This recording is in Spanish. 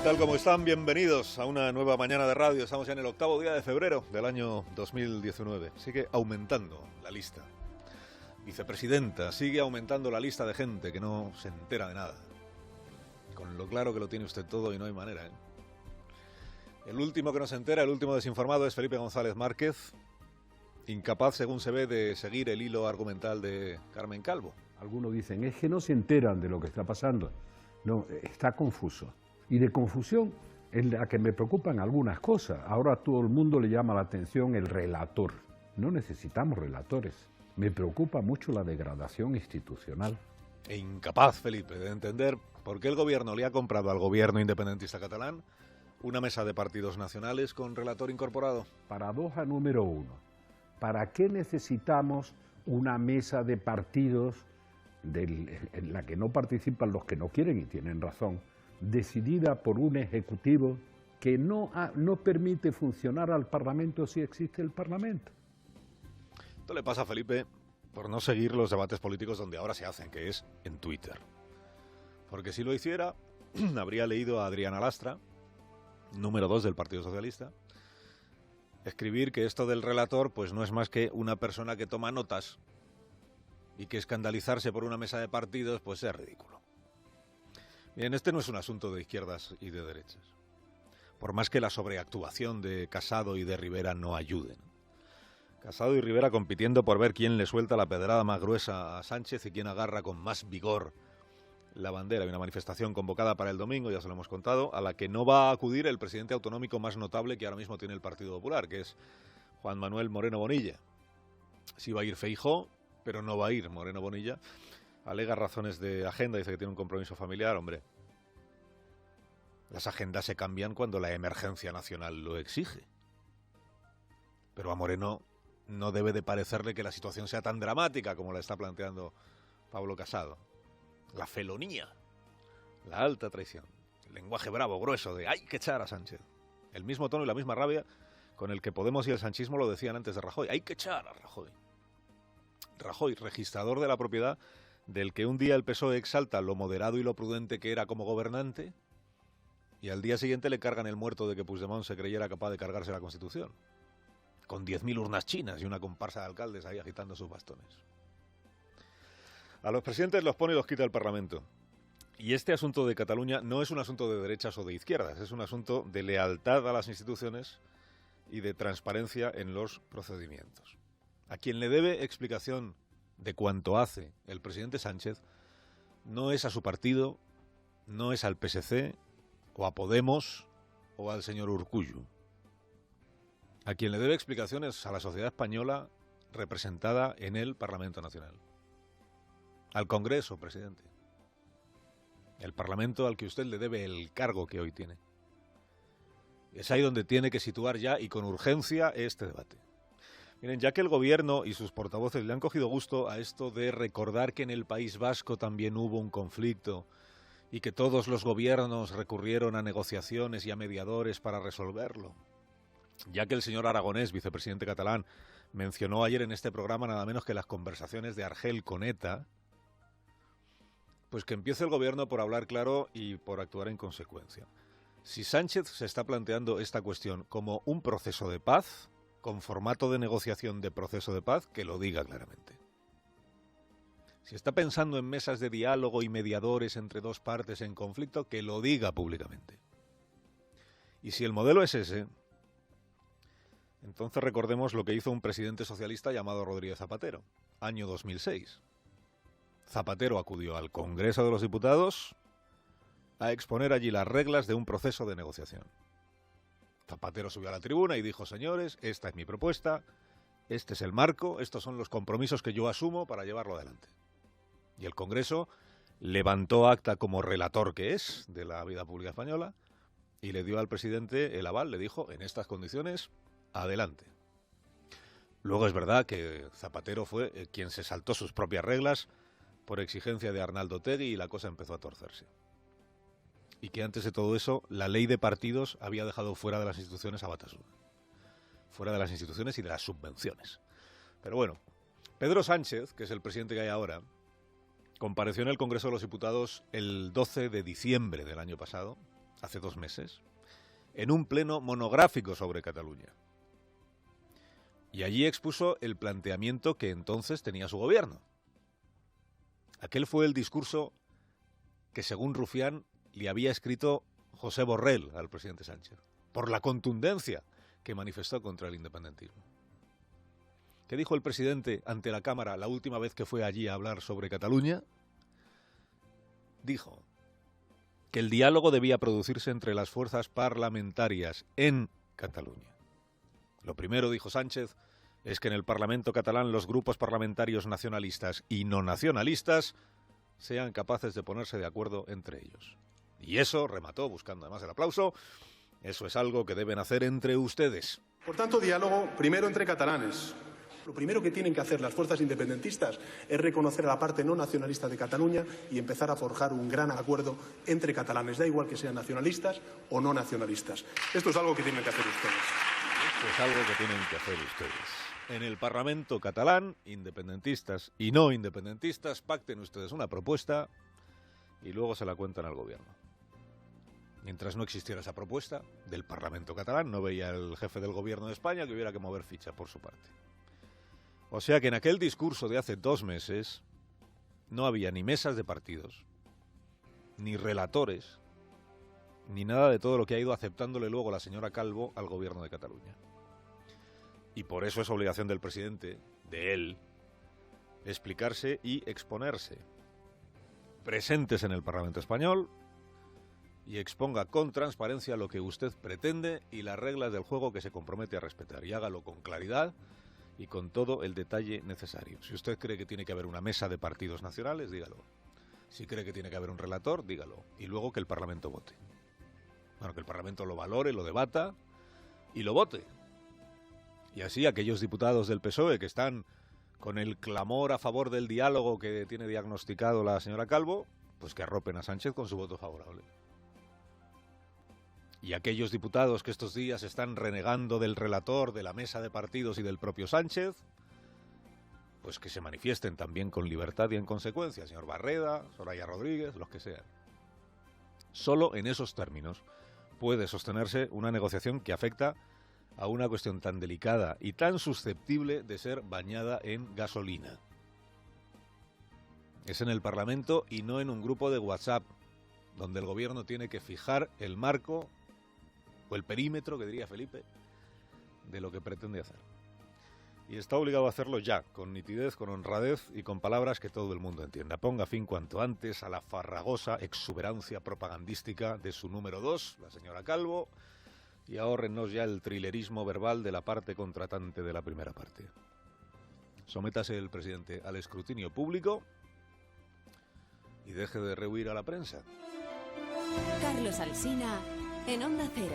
¿Qué tal? ¿Cómo están? Bienvenidos a una nueva mañana de radio. Estamos ya en el 8º día de febrero del año 2019. Sigue aumentando la lista. Vicepresidenta, sigue aumentando la lista de gente que no se entera de nada. Con lo claro que lo tiene usted todo y no hay manera, ¿eh? El último que no se entera, el último desinformado es Felipe González Márquez, incapaz, según se ve, de seguir el hilo argumental de Carmen Calvo. Algunos dicen, es que no se enteran de lo que está pasando. No, está confuso. Y de confusión es la que me preocupan algunas cosas. Ahora a todo el mundo le llama la atención el relator. No necesitamos relatores. Me preocupa mucho la degradación institucional. E incapaz, Felipe, de entender por qué el gobierno le ha comprado al gobierno independentista catalán una mesa de partidos nacionales con relator incorporado. Paradoja número 1. ¿Para qué necesitamos una mesa de partidos en la que no participan los que no quieren, y tienen razón, decidida por un ejecutivo que no permite funcionar al Parlamento si existe el Parlamento? Esto le pasa a Felipe por no seguir los debates políticos donde ahora se hacen, que es en Twitter. Porque si lo hiciera, habría leído a Adriana Lastra, número 2 del Partido Socialista, escribir que esto del relator pues no es más que una persona que toma notas y que escandalizarse por una mesa de partidos pues es ridículo. Bien, este no es un asunto de izquierdas y de derechas, por más que la sobreactuación de Casado y de Rivera no ayuden. Casado y Rivera compitiendo por ver quién le suelta la pedrada más gruesa a Sánchez y quién agarra con más vigor la bandera. Hay una manifestación convocada para el domingo, ya se lo hemos contado, a la que no va a acudir el presidente autonómico más notable que ahora mismo tiene el Partido Popular, que es Juan Manuel Moreno Bonilla. Sí va a ir Feijóo, pero no va a ir Moreno Bonilla. Alega razones de agenda, dice que tiene un compromiso familiar. Hombre, las agendas se cambian cuando la emergencia nacional lo exige. Pero a Moreno no debe de parecerle que la situación sea tan dramática como la está planteando Pablo Casado. La felonía, la alta traición, el lenguaje bravo, grueso de hay que echar a Sánchez. El mismo tono y la misma rabia con el que Podemos y el sanchismo lo decían antes de Rajoy. Hay que echar a Rajoy. Rajoy, registrador de la propiedad, del que un día el PSOE exalta lo moderado y lo prudente que era como gobernante, y al día siguiente le cargan el muerto de que Puigdemont se creyera capaz de cargarse la Constitución, con 10.000 urnas chinas y una comparsa de alcaldes ahí agitando sus bastones. A los presidentes los pone y los quita el Parlamento. Y este asunto de Cataluña no es un asunto de derechas o de izquierdas, es un asunto de lealtad a las instituciones y de transparencia en los procedimientos. A quien le debe explicación de cuánto hace el presidente Sánchez no es a su partido, no es al PSC o a Podemos o al señor Urkullu. A quien le debe explicaciones a la sociedad española representada en el Parlamento Nacional. Al Congreso, presidente. El Parlamento al que usted le debe el cargo que hoy tiene. Es ahí donde tiene que situar ya y con urgencia este debate. Miren, ya que el gobierno y sus portavoces le han cogido gusto a esto de recordar que en el País Vasco también hubo un conflicto y que todos los gobiernos recurrieron a negociaciones y a mediadores para resolverlo, ya que el señor Aragonés, vicepresidente catalán, mencionó ayer en este programa nada menos que las conversaciones de Argel con ETA, pues que empiece el gobierno por hablar claro y por actuar en consecuencia. Si Sánchez se está planteando esta cuestión como un proceso de paz, con formato de negociación de proceso de paz, que lo diga claramente. Si está pensando en mesas de diálogo y mediadores entre dos partes en conflicto, que lo diga públicamente. Y si el modelo es ese, entonces recordemos lo que hizo un presidente socialista llamado Rodríguez Zapatero, año 2006. Zapatero acudió al Congreso de los Diputados a exponer allí las reglas de un proceso de negociación. Zapatero subió a la tribuna y dijo: señores, esta es mi propuesta, este es el marco, estos son los compromisos que yo asumo para llevarlo adelante. Y el Congreso levantó acta como relator que es de la vida pública española y le dio al presidente el aval, le dijo: en estas condiciones, adelante. Luego es verdad que Zapatero fue quien se saltó sus propias reglas por exigencia de Arnaldo Otegi y la cosa empezó a torcerse. Y que antes de todo eso, la ley de partidos había dejado fuera de las instituciones a Batasuna. Fuera de las instituciones y de las subvenciones. Pero bueno, Pedro Sánchez, que es el presidente que hay ahora, compareció en el Congreso de los Diputados el 12 de diciembre del año pasado, hace 2 meses, en un pleno monográfico sobre Cataluña. Y allí expuso el planteamiento que entonces tenía su gobierno. Aquel fue el discurso que, según Rufián, le había escrito José Borrell al presidente Sánchez, por la contundencia que manifestó contra el independentismo. ¿Qué dijo el presidente ante la Cámara la última vez que fue allí a hablar sobre Cataluña? Dijo que el diálogo debía producirse entre las fuerzas parlamentarias en Cataluña. Lo primero, dijo Sánchez, es que en el Parlamento catalán los grupos parlamentarios nacionalistas y no nacionalistas sean capaces de ponerse de acuerdo entre ellos. Y eso, remató, buscando además el aplauso, eso es algo que deben hacer entre ustedes. Por tanto, diálogo primero entre catalanes. Lo primero que tienen que hacer las fuerzas independentistas es reconocer a la parte no nacionalista de Cataluña y empezar a forjar un gran acuerdo entre catalanes. Da igual que sean nacionalistas o no nacionalistas. Esto es algo que tienen que hacer ustedes. Esto es algo que tienen que hacer ustedes. En el Parlamento catalán, independentistas y no independentistas, pacten ustedes una propuesta y luego se la cuentan al gobierno. Mientras no existiera esa propuesta del Parlamento catalán, no veía el jefe del gobierno de España que hubiera que mover ficha por su parte. O sea que en aquel discurso de hace 2 meses no había ni mesas de partidos, ni relatores, ni nada de todo lo que ha ido aceptándole luego la señora Calvo al gobierno de Cataluña. Y por eso es obligación del presidente, de él, explicarse y exponerse. Presentes en el Parlamento español y exponga con transparencia lo que usted pretende y las reglas del juego que se compromete a respetar. Y hágalo con claridad y con todo el detalle necesario. Si usted cree que tiene que haber una mesa de partidos nacionales, dígalo. Si cree que tiene que haber un relator, dígalo. Y luego que el Parlamento vote. Bueno, que el Parlamento lo valore, lo debata y lo vote. Y así aquellos diputados del PSOE que están con el clamor a favor del diálogo que tiene diagnosticado la señora Calvo, pues que arropen a Sánchez con su voto favorable. Y aquellos diputados que estos días están renegando del relator, de la mesa de partidos y del propio Sánchez, pues que se manifiesten también con libertad y en consecuencia, señor Barreda, Soraya Rodríguez, los que sean. Solo en esos términos puede sostenerse una negociación que afecta a una cuestión tan delicada y tan susceptible de ser bañada en gasolina. Es en el Parlamento y no en un grupo de WhatsApp, donde el gobierno tiene que fijar el marco o el perímetro, que diría Felipe, de lo que pretende hacer. Y está obligado a hacerlo ya, con nitidez, con honradez y con palabras que todo el mundo entienda. Ponga fin cuanto antes a la farragosa exuberancia propagandística de su número 2, la señora Calvo, y ahórrennos ya el trilerismo verbal de la parte contratante de la primera parte. Sométase el presidente al escrutinio público y deje de rehuir a la prensa. Carlos Alsina, en Onda Cero.